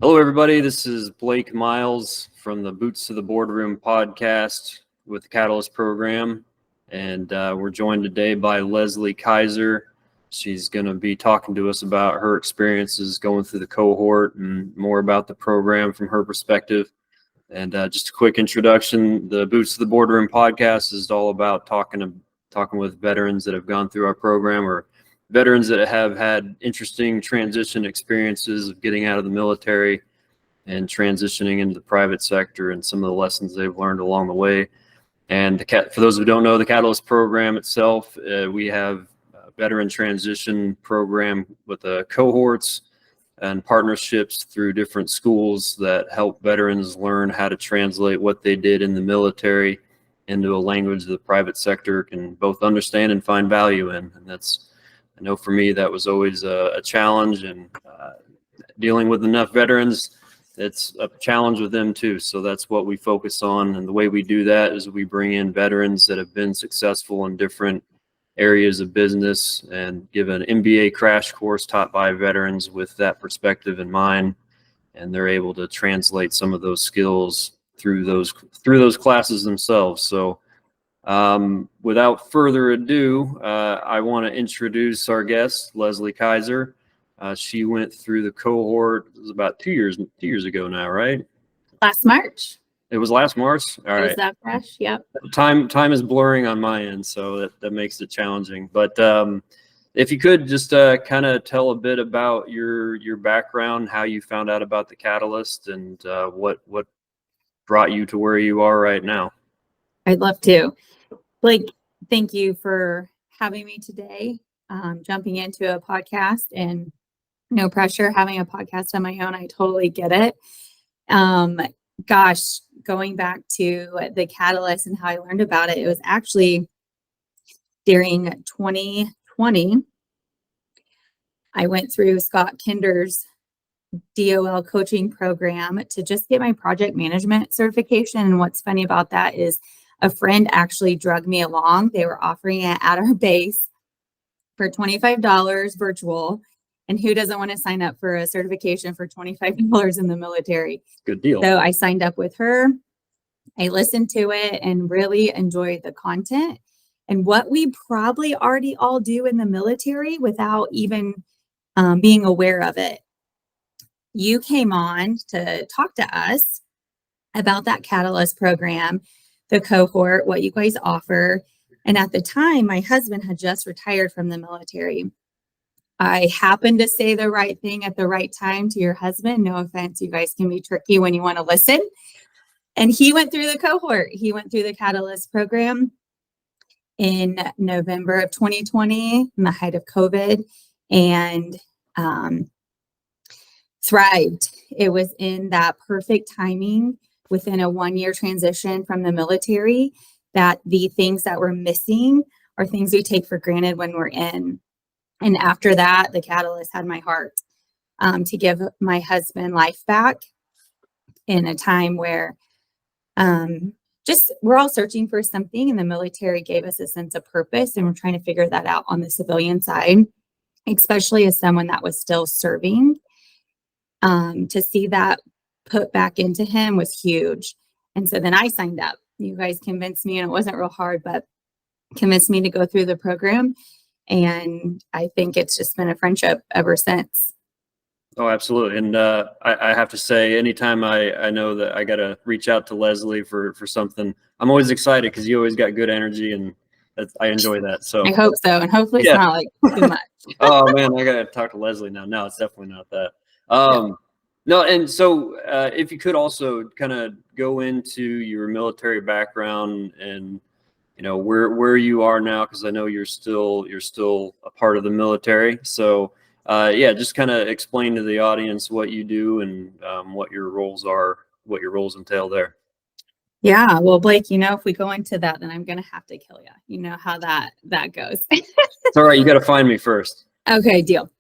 Hello, everybody. This is Blake Miles from the Boots to the Boardroom podcast with the Catalyst Program. And we're joined today by Leslie Keiser. She's going to be talking to us about her experiences going through the cohort and more about the program from her perspective. And just a quick introduction, the Boots to the Boardroom podcast is all about talking with veterans that have gone through our program or veterans that have had interesting transition experiences of getting out of the military and transitioning into the private sector and some of the lessons they've learned along the way. And for those who don't know, the Catalyst program itself, we have a veteran transition program with cohorts and partnerships through different schools that help veterans learn how to translate what they did in the military into a language the private sector can both understand and find value in. And that's, I know for me, that was always a challenge, and dealing with enough veterans, it's a challenge with them too. So that's what we focus on. And the way we do that is we bring in veterans that have been successful in different areas of business and give an MBA crash course taught by veterans with that perspective in mind. And they're able to translate some of those skills through those classes themselves. So without further ado, I want to introduce our guest, Leslie Keiser. She went through the cohort. It was about 2 years ago now, right? Last March. It was last March. All right. Is that fresh? Yep. Time is blurring on my end, so that makes it challenging. But if you could just kind of tell a bit about your background, how you found out about the Catalyst, and what brought you to where you are right now. I'd love to. Blake, thank you for having me today. Jumping into a podcast, and no pressure having a podcast on my own. I totally get it. Gosh, going back to the Catalyst and how I learned about it, it was actually during 2020. I went through Scott Kinder's DOL coaching program to just get my project management certification. And what's funny about that is a friend actually drugged me along. They were offering it at our base for $25 virtual. And who doesn't want to sign up for a certification for $25 in the military? Good deal. So I signed up with her. I listened to it and really enjoyed the content and what we probably already all do in the military without even being aware of it. You came on to talk to us about that Catalyst program, the cohort, what you guys offer. And at the time, my husband had just retired from the military. I happened to say the right thing at the right time to your husband. No offense, you guys can be tricky when you want to listen. And he went through the cohort. He went through the Catalyst program in November of 2020, in the height of COVID, and thrived. It was in that perfect timing within a 1-year transition from the military that the things that we're missing are things we take for granted when we're in. And after that, the Catalyst had my heart to give my husband life back in a time where just we're all searching for something, and the military gave us a sense of purpose, and we're trying to figure that out on the civilian side, especially as someone that was still serving. To see that put back into him was huge. And so then I signed up. You guys convinced me, and it wasn't real hard, but convinced me to go through the program. And I think it's just been a friendship ever since. Oh, absolutely. And I have to say, anytime I know that I got to reach out to Leslie for something, I'm always excited because you always got good energy, and I enjoy that. So I hope so. And hopefully it's not like too much. Oh man, I got to talk to Leslie now. No, it's definitely not that. No, and so if you could also kind of go into your military background and where you are now, because I know you're still a part of the military. So just kind of explain to the audience what you do and what your roles are, what your roles entail there. Yeah, well, Blake, if we go into that, then I'm gonna have to kill you. You know how that goes. It's all right. You got to find me first. Okay, deal.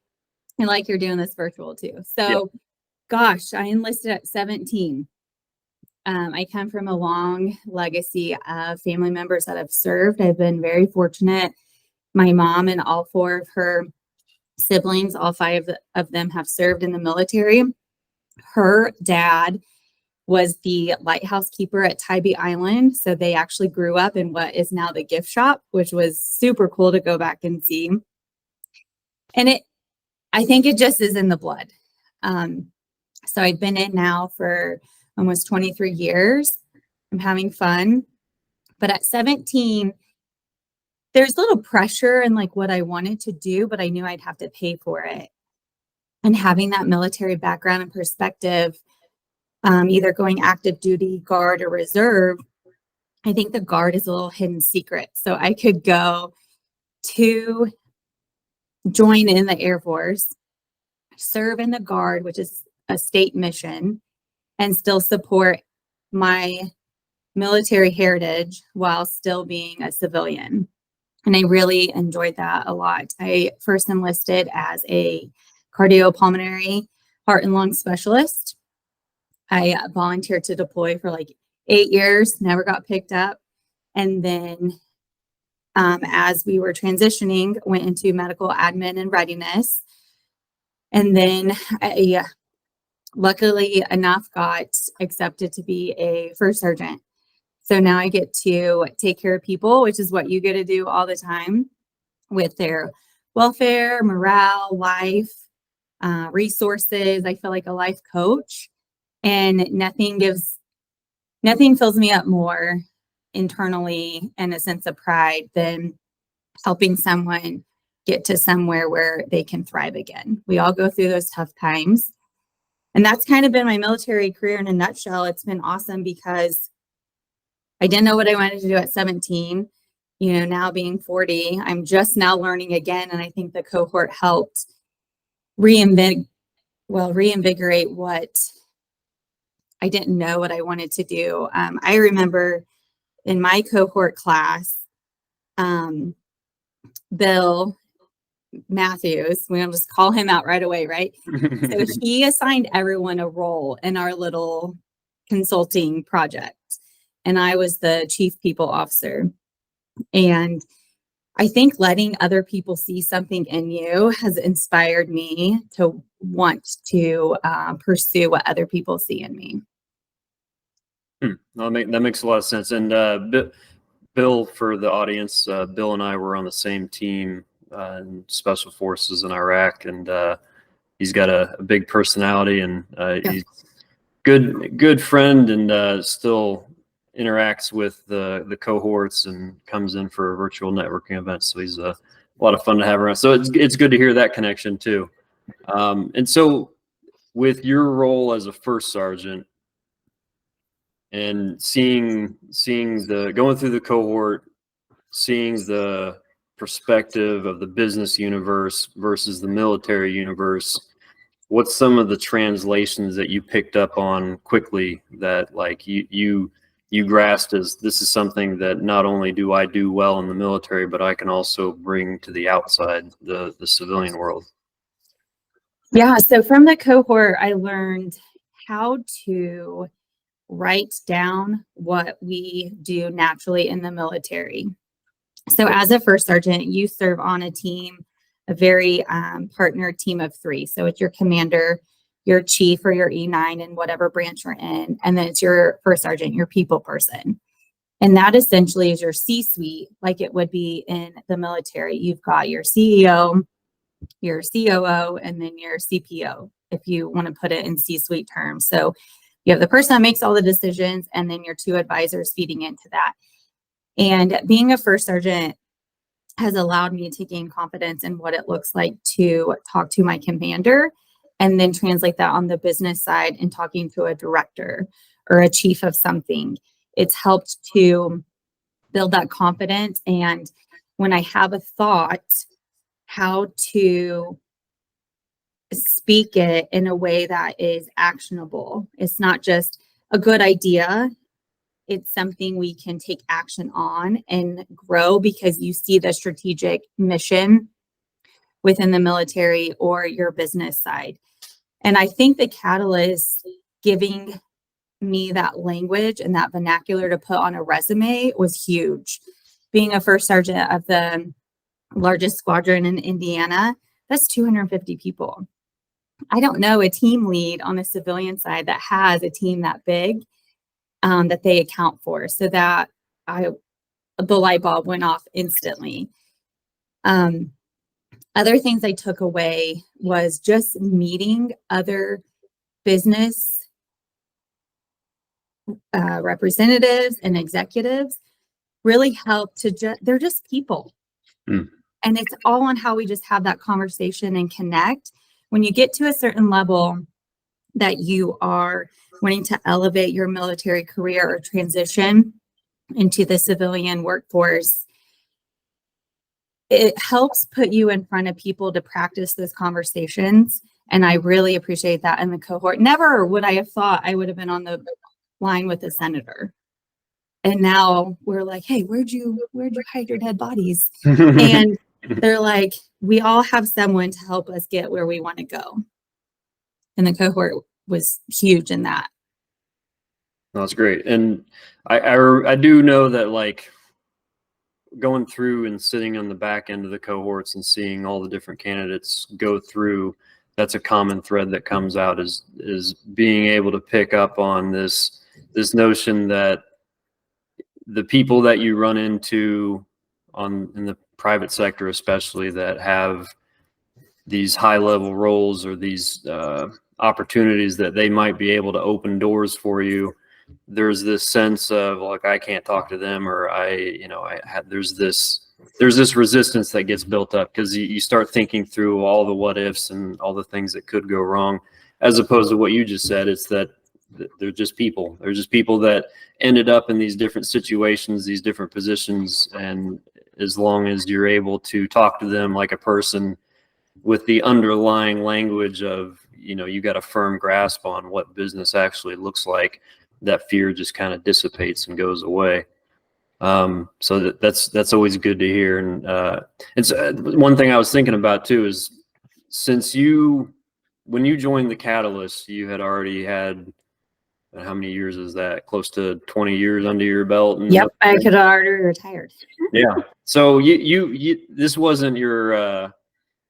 And like you're doing this virtual too. So, Gosh, I enlisted at 17. I come from a long legacy of family members that have served. I've been very fortunate. My mom and all 4 of her siblings, all 5 of them have served in the military. Her dad was the lighthouse keeper at Tybee Island. So they actually grew up in what is now the gift shop, which was super cool to go back and see. And I think it just is in the blood. So I've been in now for almost 23 years. I'm having fun. But at 17, there's a little pressure in like what I wanted to do, but I knew I'd have to pay for it. And having that military background and perspective, either going active duty, guard, or reserve, I think the guard is a little hidden secret. So I could go to join in the Air Force, serve in the guard, which is a state mission, and still support my military heritage while still being a civilian. And I really enjoyed that a lot. I first enlisted as a cardiopulmonary heart and lung specialist. I volunteered to deploy for like 8 years, never got picked up. And then as we were transitioning, went into medical admin and readiness. And then I, luckily enough, got accepted to be a first sergeant. So now I get to take care of people, which is what you get to do all the time with their welfare, morale, life, resources. I feel like a life coach, and nothing fills me up more internally and a sense of pride than helping someone get to somewhere where they can thrive again. We all go through those tough times. And that's kind of been my military career in a nutshell. It's been awesome because I didn't know what I wanted to do at 17. Now being 40, I'm just now learning again. And I think the cohort helped reinvigorate what I didn't know what I wanted to do. I remember in my cohort class, Bill Matthews, we'll just call him out right away, right? So he assigned everyone a role in our little consulting project. And I was the chief people officer. And I think letting other people see something in you has inspired me to want to pursue what other people see in me. That makes a lot of sense. And Bill, for the audience, Bill and I were on the same team in Special Forces in Iraq, and he's got a big personality, and he's good friend, and still interacts with the cohorts and comes in for virtual networking events. So he's a lot of fun to have around. So it's good to hear that connection too. And so with your role as a first sergeant and seeing going through the cohort, seeing the perspective of the business universe versus the military universe, what's some of the translations that you picked up on quickly that like you grasped as this is something that not only do I do well in the military, but I can also bring to the outside, the civilian world? Yeah. So from the cohort, I learned how to write down what we do naturally in the military. So as a first sergeant, you serve on a team, a very partnered team of 3. So it's your commander, your chief, or your E9 in whatever branch you're in. And then it's your first sergeant, your people person. And that essentially is your C-suite, like it would be in the military. You've got your CEO, your COO, and then your CPO, if you want to put it in C-suite terms. So you have the person that makes all the decisions, and then your 2 advisors feeding into that. And being a first sergeant has allowed me to gain confidence in what it looks like to talk to my commander and then translate that on the business side and talking to a director or a chief of something. It's helped to build that confidence. And when I have a thought, how to speak it in a way that is actionable. It's not just a good idea. It's something we can take action on and grow because you see the strategic mission within the military or your business side. And I think the Catalyst giving me that language and that vernacular to put on a resume was huge. Being a first sergeant of the largest squadron in Indiana, that's 250 people. I don't know a team lead on the civilian side that has a team that big that they account for. So that the light bulb went off instantly. Other things I took away was just meeting other business representatives and executives really helped to they're just people. And it's all on how we just have that conversation and connect. When you get to a certain level that you are wanting to elevate your military career or transition into the civilian workforce, it helps put you in front of people to practice those conversations. And I really appreciate that in the cohort. Never would I have thought I would have been on the line with a senator. And now we're like, hey, where'd you hide your dead bodies? And they're like, we all have someone to help us get where we want to go. And the cohort was huge in that. That's great. And I do know that, like, going through and sitting on the back end of the cohorts and seeing all the different candidates go through, that's a common thread that comes out is being able to pick up on this notion that the people that you run into in the private sector, especially, that have these high level roles or these opportunities that they might be able to open doors for you, there's this sense of, like, I can't talk to them, or there's this resistance that gets built up because you start thinking through all the what ifs and all the things that could go wrong, as opposed to what you just said. It's that they're just people. They're just people that ended up in these different situations, these different positions. And as long as you're able to talk to them like a person with the underlying language of, you got a firm grasp on what business actually looks like, that fear just kind of dissipates and goes away. So that's always good to hear. And it's one thing I was thinking about too is, when you joined the Catalyst, you had already had, how many years is that? Close to 20 years under your belt. And yep, I could have already retired. Yeah. So you this wasn't your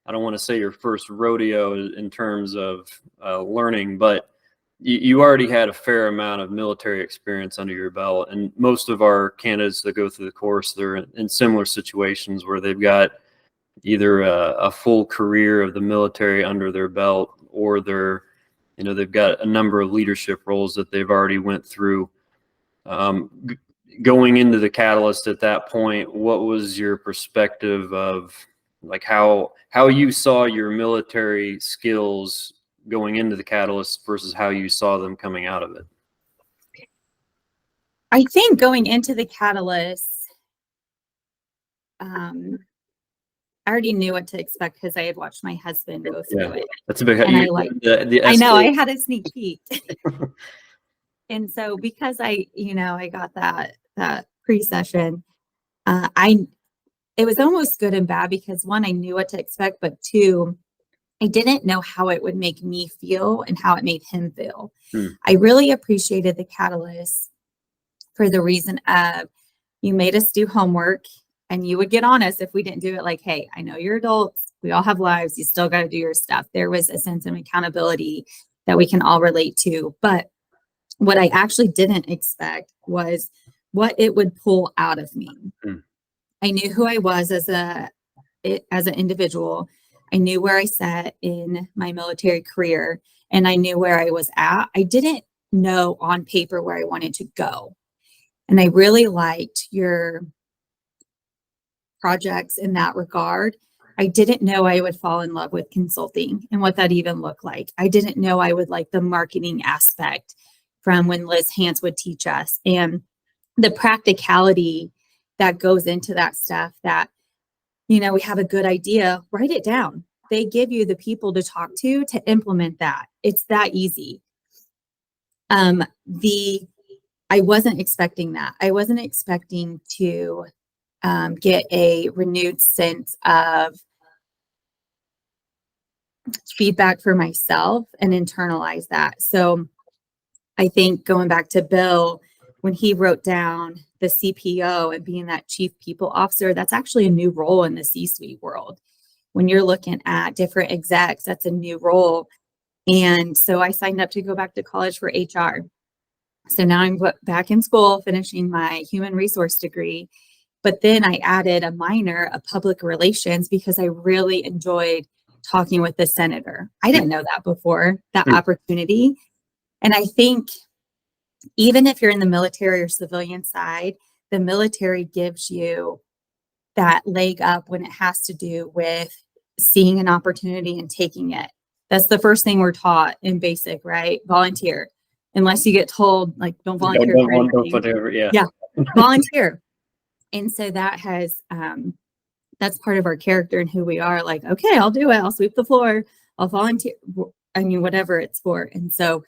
I don't want to say your first rodeo in terms of learning, but you already had a fair amount of military experience under your belt. And most of our candidates that go through the course, they're in similar situations where they've got either a full career of the military under their belt, or they've got a number of leadership roles that they've already went through. Going into the Catalyst at that point, what was your perspective of, like, how you saw your military skills going into the Catalyst versus how you saw them coming out of it? I think going into the Catalyst, I already knew what to expect because I had watched my husband go through it. That's a big. And I know I had a sneak peek. And so because I got that pre-session, it was almost good and bad, because one, I knew what to expect, but two, I didn't know how it would make me feel and how it made him feel. I really appreciated the Catalyst for the reason of, you made us do homework, and you would get on us if we didn't do it. Like, hey, I know you're adults. We all have lives. You still got to do your stuff. There was a sense of accountability that we can all relate to. But what I actually didn't expect was what it would pull out of me. I knew who I was as an individual. I knew where I sat in my military career, and I knew where I was at. I didn't know on paper where I wanted to go. And I really liked your projects in that regard. I didn't know I would fall in love with consulting and what that even looked like. I didn't know I would like the marketing aspect from when Liz Hance would teach us, and the practicality that goes into that stuff, that, we have a good idea, write it down. They give you the people to talk to implement that. It's that easy. I wasn't expecting that. I wasn't expecting to get a renewed sense of feedback for myself and internalize that. So I think, going back to Bill, when he wrote down the CPO and being that chief people officer, that's actually a new role in the C-suite world. When you're looking at different execs, that's a new role. And so I signed up to go back to college for HR. So now I'm back in school, finishing my human resource degree. But then I added a minor of public relations because I really enjoyed talking with the senator. I didn't know that before, that opportunity. And I think even if you're in the military or civilian side, the military gives you that leg up when it has to do with seeing an opportunity and taking it. That's the first thing we're taught in basic, right? Volunteer. Unless you get told, like, don't volunteer. Yeah. Volunteer. And so that has, that's part of our character and who we are. Like, okay, I'll do it. I'll sweep the floor. I'll volunteer. I mean, whatever it's for. And so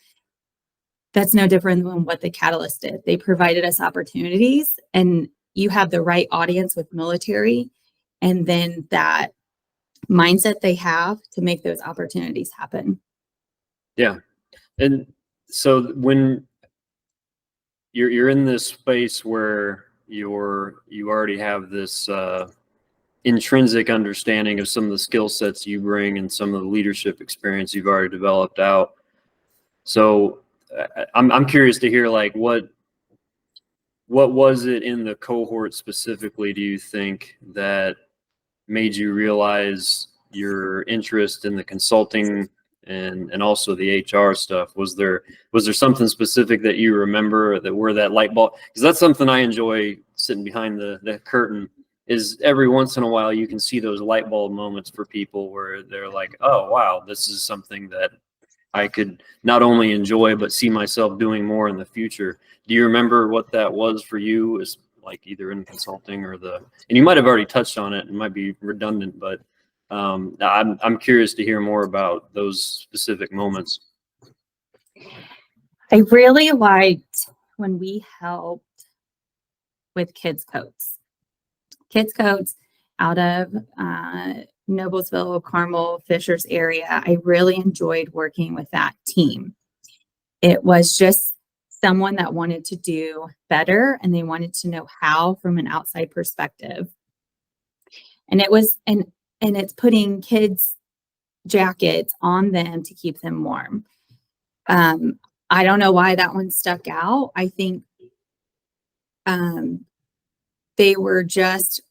that's no different than what the Catalyst did. They provided us opportunities, and you have the right audience with military, and then that mindset they have to make those opportunities happen. Yeah. And so when you're in this space where you already have this intrinsic understanding of some of the skill sets you bring and some of the leadership experience you've already developed out. So I'm curious to hear, like, what was it in the cohort specifically, do you think, that made you realize your interest in the consulting and also the HR stuff? Was there something specific that you remember that were that light bulb? Because that's something I enjoy, sitting behind the curtain, is every once in a while you can see those light bulb moments for people where they're like, oh, wow, this is something that I could not only enjoy, but see myself doing more in the future. Do you remember what that was for you, as like either in consulting or and you might have already touched on it, it might be redundant, but I'm curious to hear more about those specific moments. I really liked when we helped with kids coats out of Noblesville, Carmel, Fishers area. I really enjoyed working with that team. It was just someone that wanted to do better, and they wanted to know how from an outside perspective. And it was, and it's putting kids' jackets on them to keep them warm. I don't know why that one stuck out. I think they were just,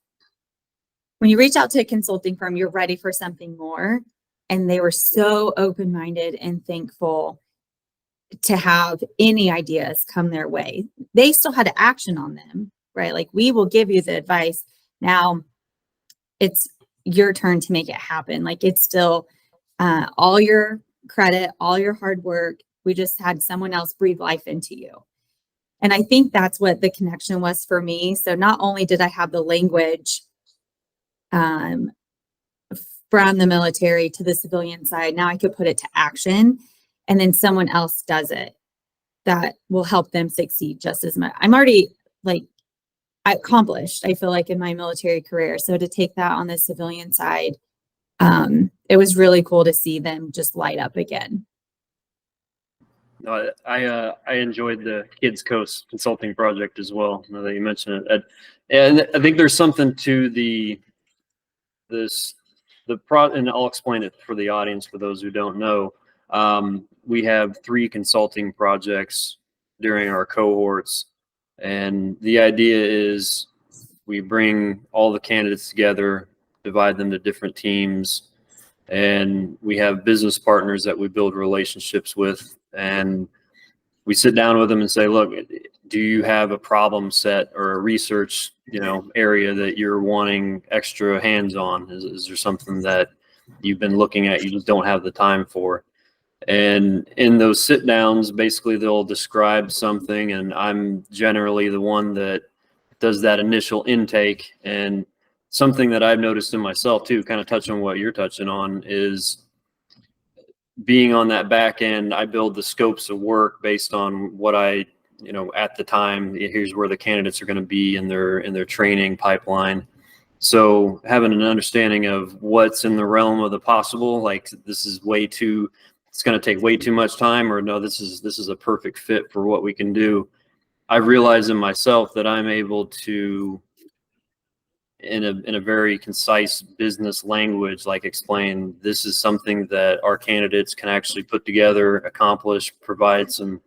when you reach out to a consulting firm, you're ready for something more. And they were so open-minded and thankful to have any ideas come their way. They still had to action on them, right? Like, we will give you the advice. Now it's your turn to make it happen. Like, it's still all your credit, all your hard work. We just had someone else breathe life into you. And I think that's what the connection was for me. So not only did I have the language from the military to the civilian side, now I could put it to action, and then someone else does it that will help them succeed just as much. I'm already, like, accomplished, I feel like, in my military career. So to take that on the civilian side, it was really cool to see them just light up again. I enjoyed the Kids Coast consulting project as well, now that you mentioned it. And I think there's something to and I'll explain it for the audience, for those who don't know. We have 3 consulting projects during our cohorts, and the idea is we bring all the candidates together, divide them to different teams, and we have business partners that we build relationships with, and we sit down with them and say, look, do you have a problem set or a research, area that you're wanting extra hands on? Is there something that you've been looking at, you just don't have the time for? And in those sit downs, basically they'll describe something, and I'm generally the one that does that initial intake. And something that I've noticed in myself too, kind of touching on what you're touching on, is being on that back end. I build the scopes of work based on what I, at the time, here's where the candidates are going to be in their training pipeline. So having an understanding of what's in the realm of the possible, like, this is it's going to take way too much time, or no, this is a perfect fit for what we can do. I realize in myself that I'm able to in a very concise business language, like explain this is something that our candidates can actually put together, accomplish, provide some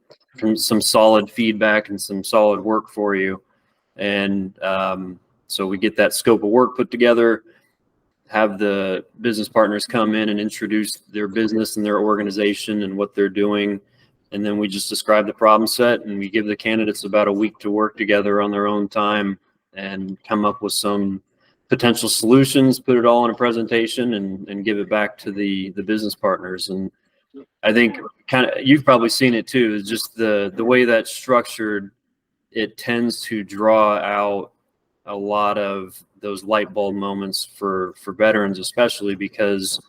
solid feedback and some solid work for you. And so we get that scope of work put together, have the business partners come in and introduce their business and their organization and what they're doing. And then we just describe the problem set, and we give the candidates about a week to work together on their own time and come up with some potential solutions, put it all in a presentation and give it back to the business partners. And I think you've probably seen it too, is just the way that's structured, it tends to draw out a lot of those light bulb moments for veterans, especially because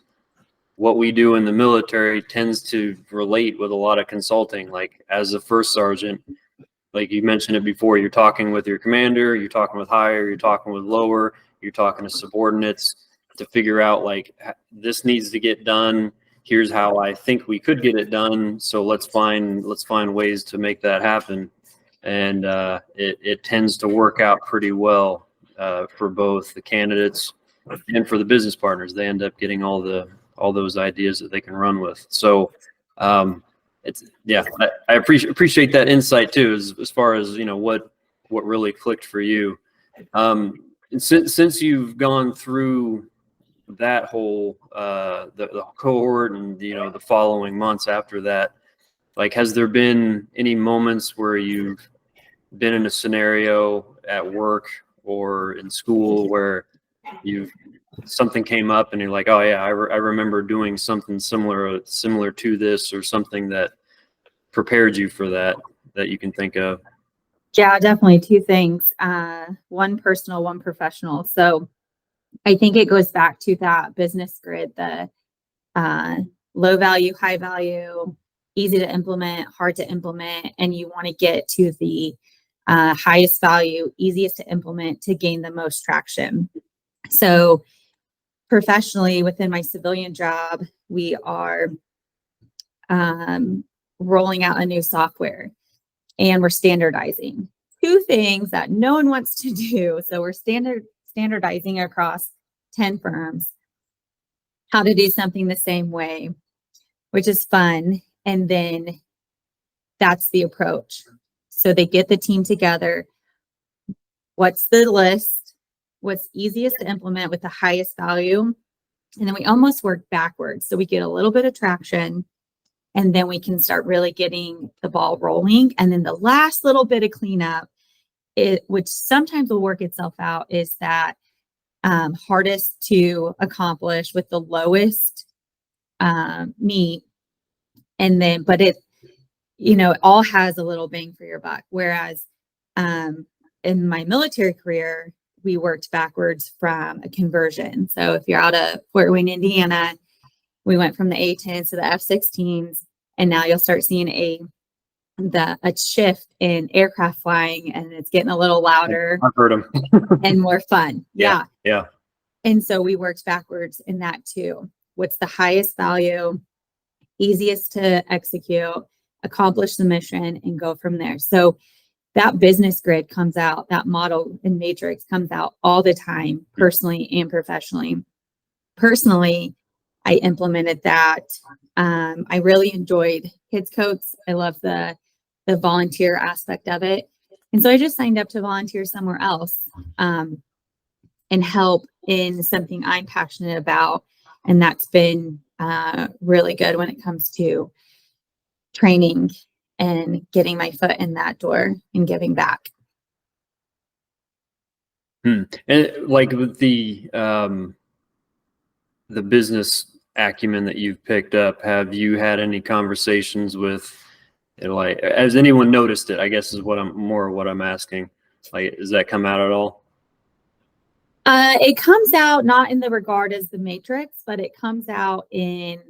what we do in the military tends to relate with a lot of consulting. Like as a first sergeant, like you mentioned it before, you're talking with your commander, you're talking with higher, you're talking with lower, you're talking to subordinates to figure out like this needs to get done. Here's how I think we could get it done. So let's find ways to make that happen. And it tends to work out pretty well for both the candidates and for the business partners. They end up getting all those ideas that they can run with. So I appreciate that insight too, as far as what really clicked for you. And since you've gone through that whole the cohort and the following months after that, like has there been any moments where you've been in a scenario at work or in school where something came up and you're like, oh yeah, I remember doing something similar to this, or something that prepared you for that you can think of? Yeah, definitely two things. One personal, one professional. So I think it goes back to that business grid, the low value, high value, easy to implement, hard to implement, and you want to get to the highest value, easiest to implement to gain the most traction. So professionally, within my civilian job, we are rolling out a new software, and we're standardizing two things that no one wants to do. So we're standardizing across 10 firms how to do something the same way, which is fun. And then that's the approach. So they get the team together. What's the list? What's easiest to implement with the highest value? And then we almost work backwards. So we get a little bit of traction, and then we can start really getting the ball rolling. And then the last little bit of cleanup, which sometimes will work itself out, is that hardest to accomplish with the lowest meat. And then, but it all has a little bang for your buck. Whereas in my military career, we worked backwards from a conversion. So if you're out of Fort Wayne, Indiana, we went from the A-10s to the F-16s, and now you'll start seeing a shift in aircraft flying, and it's getting a little louder. I've heard them. And more fun. Yeah. And so we worked backwards in that too. What's the highest value, easiest to execute, accomplish the mission, and go from there. So that business grid comes out, that model and matrix comes out all the time, personally and professionally. Personally, I implemented that. I really enjoyed Kids Coats. I love the volunteer aspect of it. And so I just signed up to volunteer somewhere else and help in something I'm passionate about. And that's been really good when it comes to training and getting my foot in that door and giving back. And like with the business acumen that you've picked up, have you had any conversations with, like, has anyone noticed it, I guess is what I'm asking. Like, does that come out at all? It comes out not in the regard as the matrix, but it comes out in,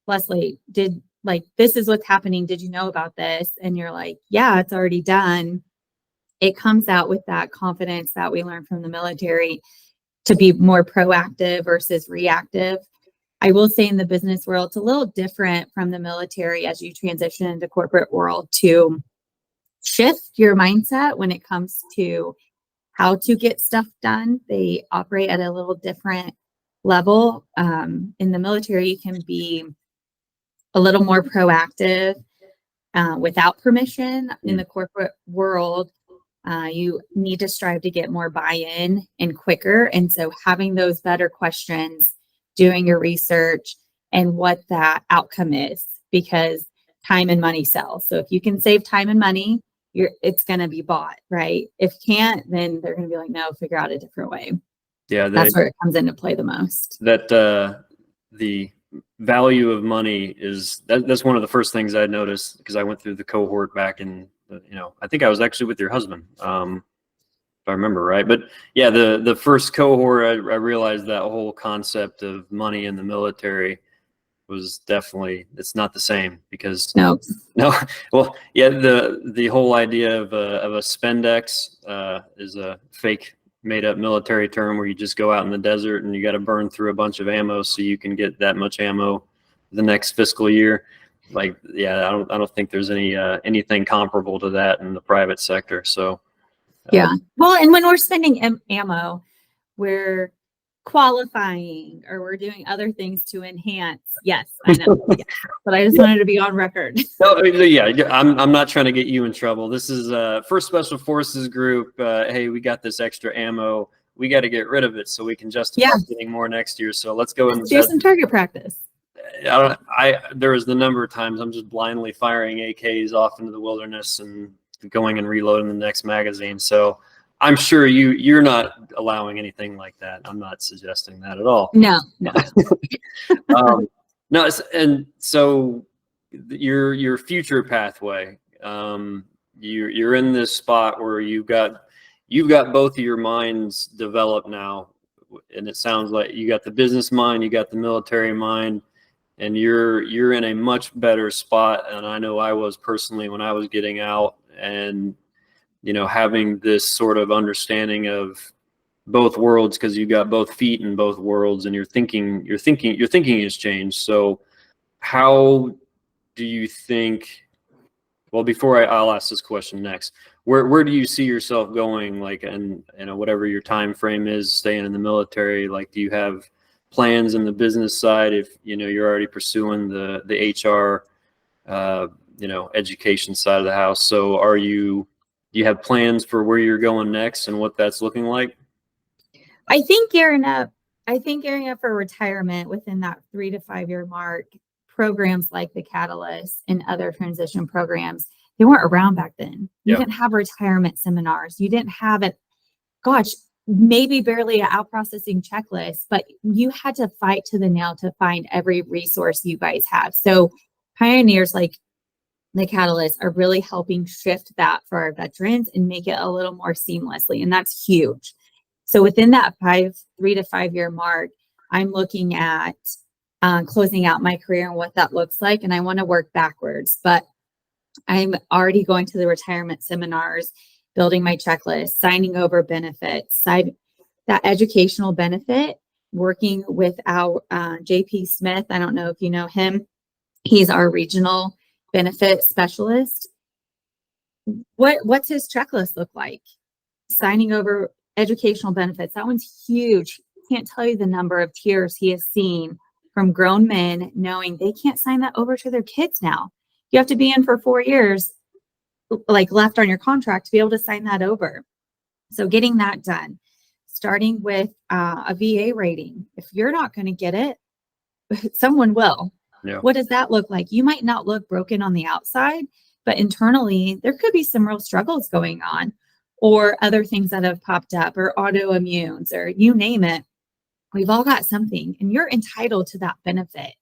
Leslie, this is what's happening. Did you know about this? And you're like, yeah, it's already done. It comes out with that confidence that we learned from the military to be more proactive versus reactive. I will say in the business world, it's a little different from the military as you transition into corporate world, to shift your mindset when it comes to how to get stuff done. They operate at a little different level. In the military, you can be a little more proactive without permission. In the corporate world, you need to strive to get more buy-in and quicker. And so having those better questions, doing your research and what that outcome is, because time and money sells. So if you can save time and money, it's going to be bought, right? If you can't, then they're going to be like, no, figure out a different way. Yeah, that's where it comes into play the most. That the value of money is that's one of the first things I noticed, because I went through the cohort back in, I think I was actually with your husband, if I remember right. But yeah, the first cohort, I realized that whole concept of money in the military was definitely, it's not the same, because no, well, yeah, the whole idea of a spendex is a fake made up military term where you just go out in the desert and you got to burn through a bunch of ammo so you can get that much ammo the next fiscal year. Like, yeah, I don't think there's anything comparable to that in the private sector. So yeah, well, and when we're spending ammo, we're qualifying or we're doing other things to enhance. Yes, I know. Yeah. But I just wanted to be on record. No, yeah, I'm not trying to get you in trouble. This is First Special Forces Group. Hey, we got this extra ammo. We got to get rid of it so we can justify getting more next year. So let's go and do some target practice. There was the number of times I'm just blindly firing AKs off into the wilderness and going and reloading the next magazine. So I'm sure you're not allowing anything like that. I'm not suggesting that at all. No. No, and so your future pathway, you're in this spot where you've got both of your minds developed now, and it sounds like you got the business mind, you got the military mind, and you're in a much better spot. And I know I was personally when I was getting out, and having this sort of understanding of both worlds, because you got both feet in both worlds, and your thinking has changed. So how do you think, well, before I'll ask this question next, where do you see yourself going, like, and whatever your time frame is, staying in the military? Like, do you have plans in the business side if you're already pursuing the HR education side of the house? So do you have plans for where you're going next and what that's looking like? I think gearing up for retirement within that 3 to 5 year mark. Programs like the Catalyst and other transition programs, they weren't around back then. You didn't have retirement seminars. You didn't have it. Gosh, maybe barely an out processing checklist, but you had to fight to the nail to find every resource you guys have. So pioneers like the Catalyst are really helping shift that for our veterans and make it a little more seamlessly. And that's huge. So within that 3 to 5 year mark, I'm looking at closing out my career and what that looks like. And I want to work backwards, but I'm already going to the retirement seminars, building my checklist, signing over benefits, that educational benefit, working with our JP Smith. I don't know if you know him. He's our regional benefit specialist. What's his checklist look like? Signing over educational benefits. That one's huge. Can't tell you the number of tears he has seen from grown men knowing they can't sign that over to their kids now. You have to be in for 4 years, like left on your contract, to be able to sign that over. So getting that done, starting with a VA rating. If you're not going to get it, someone will. Yeah. What does that look like? You might not look broken on the outside, but internally there could be some real struggles going on, or other things that have popped up, or autoimmunes, or you name it. We've all got something, and you're entitled to that benefit.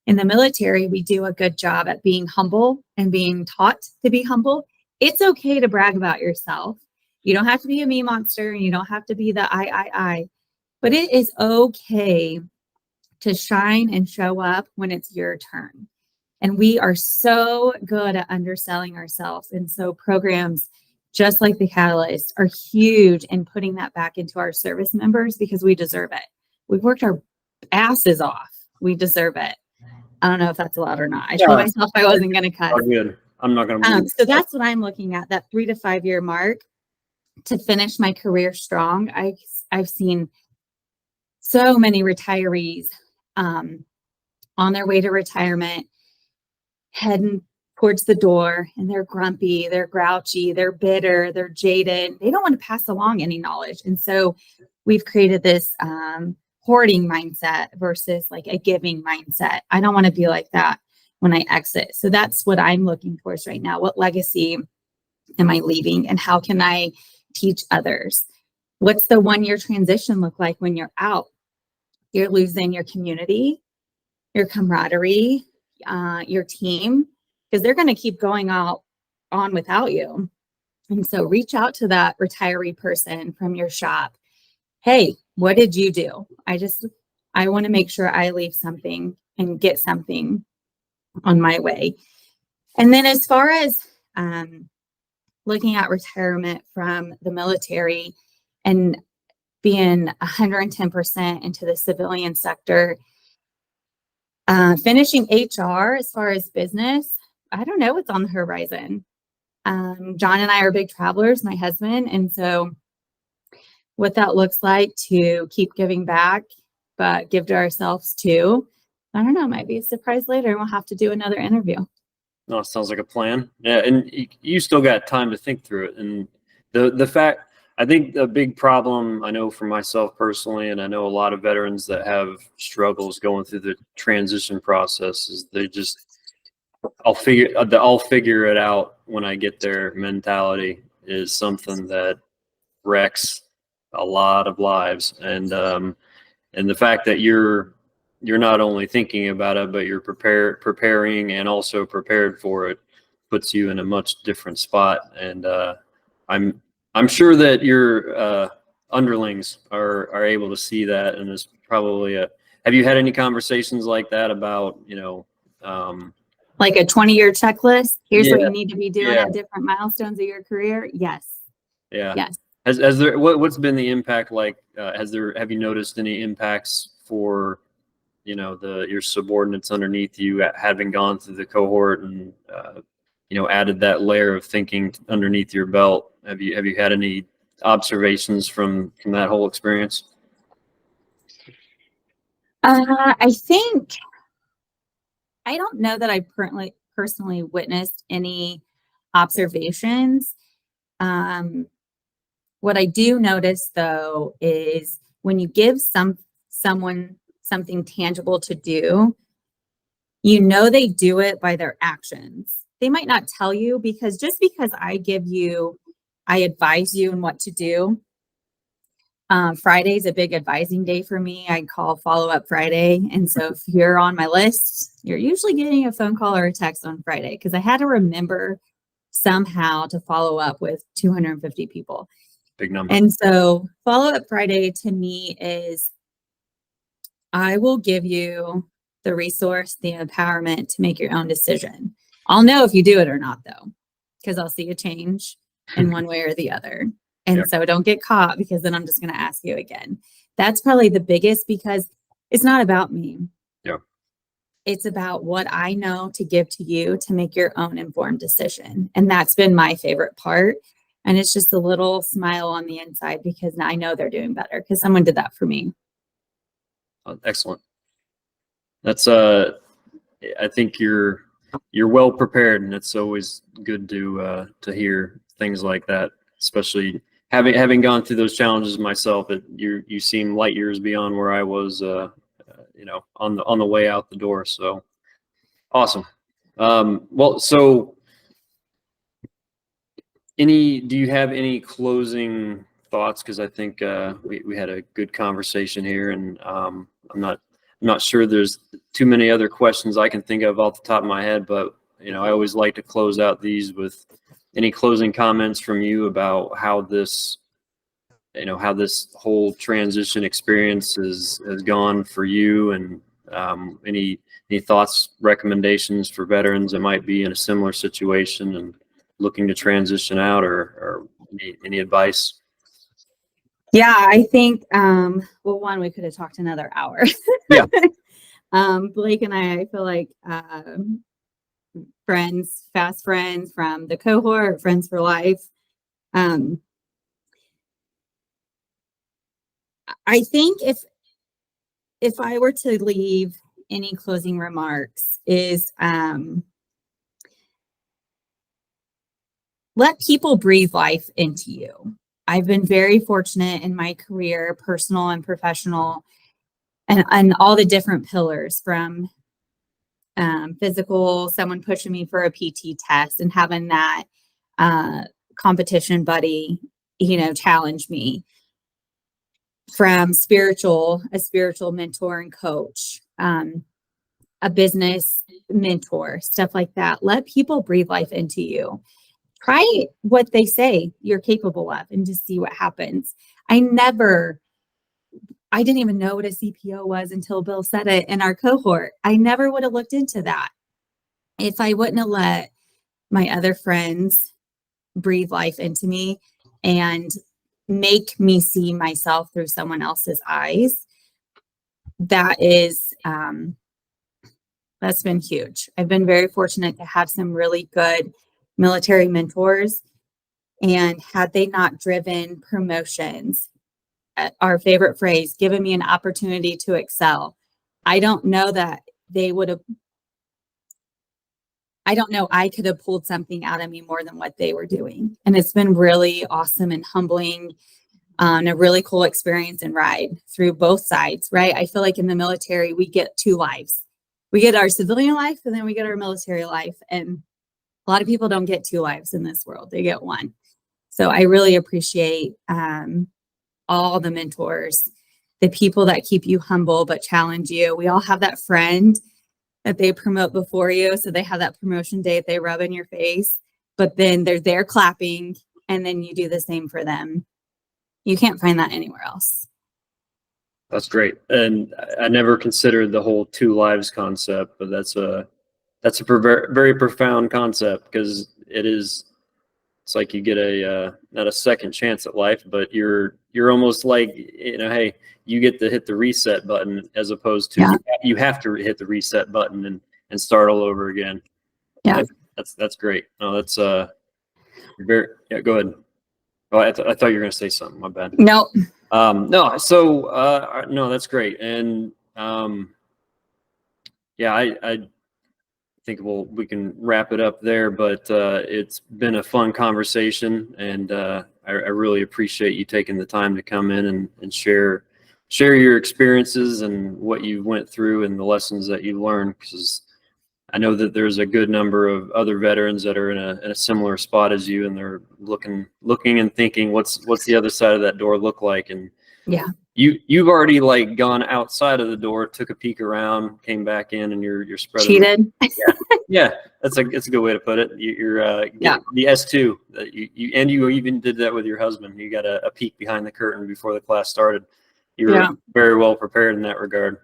In the military, we do a good job at being humble and being taught to be humble. It's okay to brag about yourself. You don't have to be a me monster, and you don't have to be the I, but it is okay to shine and show up when it's your turn. And we are so good at underselling ourselves. And so programs just like the Catalyst are huge in putting that back into our service members, because we deserve it. We've worked our asses off. We deserve it. I don't know if that's allowed or not. I told myself I wasn't going to cut. Good. I'm not going to. So that's what I'm looking at, that 3 to 5 year mark. to finish my career strong. I've seen so many retirees on their way to retirement heading towards the door, and they're grumpy, they're grouchy, they're bitter, they're jaded. They don't want to pass along any knowledge. And so we've created this hoarding mindset versus like a giving mindset. I don't want to be like that when I exit. So that's what I'm looking towards right now. What legacy am I leaving, and how can I teach others? What's the 1-year transition look like when you're out? You're losing your community, your camaraderie, your team, because they're going to keep going on without you. And so reach out to that retiree person from your shop. Hey, what did you do? I want to make sure I leave something and get something on my way. And then as far as looking at retirement from the military and being 110% into the civilian sector, finishing HR as far as business, I don't know what's on the horizon. John and I are big travelers, my husband. And so what that looks like to keep giving back, but give to ourselves too, I don't know, might be a surprise later, and we'll have to do another interview. No, it sounds like a plan. Yeah, and you still got time to think through it. And the fact, I think the big problem I know for myself personally, and I know a lot of veterans that have struggles going through the transition process, is they just, I'll figure it out when I get there mentality is something that wrecks a lot of lives. And the fact that you're not only thinking about it, but you're preparing and also prepared for it puts you in a much different spot. And I'm sure that your underlings are able to see that, and it's probably have you had any conversations like that about, like a 20-year checklist? Here's what Yeah. you need to be doing at different milestones of your career. Yes. Yeah. Yes. Has there, what's been the impact like? Have you noticed any impacts for, your subordinates underneath you having gone through the cohort and, added that layer of thinking underneath your belt? Have you had any observations from that whole experience? I think, I don't know that I personally witnessed any observations. What I do notice though is when you give someone something tangible to do, they do it by their actions. They might not tell you, because just because I advise you on what to do. Friday is a big advising day for me. I call follow-up Friday. And so if you're on my list, you're usually getting a phone call or a text on Friday, because I had to remember somehow to follow up with 250 people. Big number. And so follow-up Friday to me is, I will give you the resource, the empowerment to make your own decision. I'll know if you do it or not though, because I'll see a change in one way or the other. And so don't get caught, because then I'm just going to ask you again. That's probably the biggest, because it's not about me. Yeah. It's about what I know to give to you to make your own informed decision. And that's been my favorite part. And it's just a little smile on the inside, because now I know they're doing better because someone did that for me. Excellent. That's I think you're well prepared, and it's always good to hear things like that, especially having gone through those challenges myself. You seem light years beyond where I was, on the way out the door. So awesome. Well, so do you have any closing thoughts? Because I think we had a good conversation here, and I'm not sure there's too many other questions I can think of off the top of my head, but I always like to close out these with any closing comments from you about how this whole transition experience has gone for you, and any thoughts, recommendations for veterans that might be in a similar situation and looking to transition out, or any advice? Yeah, I think, well, one, we could have talked another hour. Yeah. Blake and I feel like fast friends from the cohort, friends for life. I think if I were to leave any closing remarks is let people breathe life into you. I've been very fortunate in my career, personal and professional, and all the different pillars from physical, someone pushing me for a PT test and having that competition buddy, challenge me, from a spiritual mentor and coach, a business mentor, stuff like that. Let people breathe life into you. Try what they say you're capable of and just see what happens. I didn't even know what a CPO was until Bill said it in our cohort. I never would have looked into that if I wouldn't have let my other friends breathe life into me and make me see myself through someone else's eyes. That's been huge. I've been very fortunate to have some really good military mentors. And had they not driven promotions, our favorite phrase, given me an opportunity to excel, I don't know that they would have, I don't know, I could have pulled something out of me more than what they were doing. And it's been really awesome and humbling, and a really cool experience and ride through both sides, right? I feel like in the military, we get two lives. We get our civilian life and then we get our military life. And a lot of people don't get two lives in this world. They get one. So I really appreciate all the mentors, the people that keep you humble but challenge you. We all have that friend that they promote before you. So they have that promotion date, they rub in your face, but then they're there clapping and then you do the same for them. You can't find that anywhere else. That's great. And I never considered the whole two lives concept, but that's a very profound concept, because it's like you get not a second chance at life, but you're almost like, hey, you get to hit the reset button, as opposed to you have to hit the reset button and start all over again. Yeah. That's great. No, that's very, yeah, go ahead. Oh, I thought you were going to say something. My bad. No. No. So, no, that's great. And, yeah, I think we can wrap it up there, but, it's been a fun conversation, and, I really appreciate you taking the time to come in and share your experiences and what you went through and the lessons that you learned, because I know that there's a good number of other veterans that are in a similar spot as you, and they're looking and thinking, what's the other side of that door look like? And Yeah. you've already like gone outside of the door, took a peek around, came back in, and you're spreading. Cheated. Yeah, it's a good way to put it. You're the S2 that you even did that with your husband. You got a peek behind the curtain before the class started. You were very well prepared in that regard.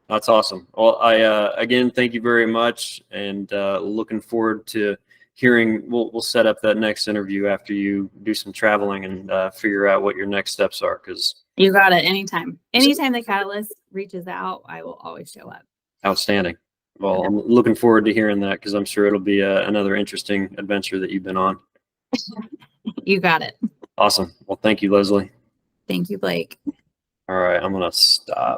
That's awesome. Well, I again, thank you very much, and looking forward to hearing. We'll set up that next interview after you do some traveling and figure out what your next steps are. Because you got it. Anytime the Catalyst reaches out, I will always show up. Outstanding. Well, I'm looking forward to hearing that, because I'm sure it'll be another interesting adventure that you've been on. You got it. Awesome. Well, thank you, Leslie. Thank you, Blake. All right, I'm gonna stop.